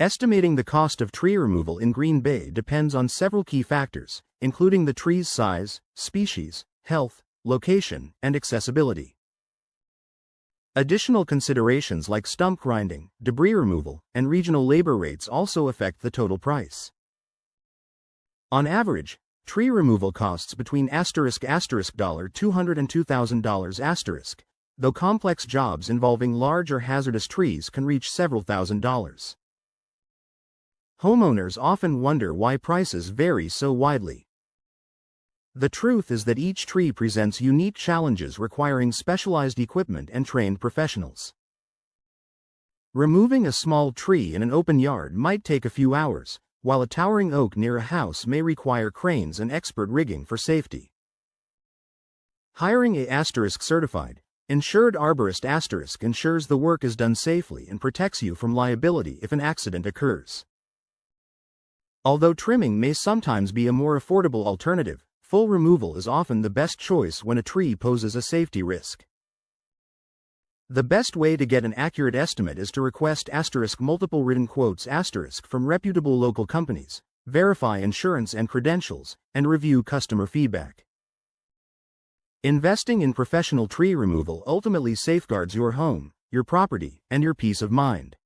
Estimating the cost of tree removal in Green Bay depends on several key factors, including the tree's size, species, health, location, and accessibility. Additional considerations like stump grinding, debris removal, and regional labor rates also affect the total price. On average, tree removal costs between $*$200 and $2,000, though complex jobs involving large or hazardous trees can reach several $1,000s. Homeowners often wonder why prices vary so widely. The truth is that each tree presents unique challenges requiring specialized equipment and trained professionals. Removing a small tree in an open yard might take a few hours, while a towering oak near a house may require cranes and expert rigging for safety. Hiring a *certified, insured arborist ensures the work is done safely and protects you from liability if an accident occurs. Although trimming may sometimes be a more affordable alternative, full removal is often the best choice when a tree poses a safety risk. The best way to get an accurate estimate is to request multiple written quotes from reputable local companies, verify insurance and credentials, and review customer feedback. Investing in professional tree removal ultimately safeguards your home, your property, and your peace of mind.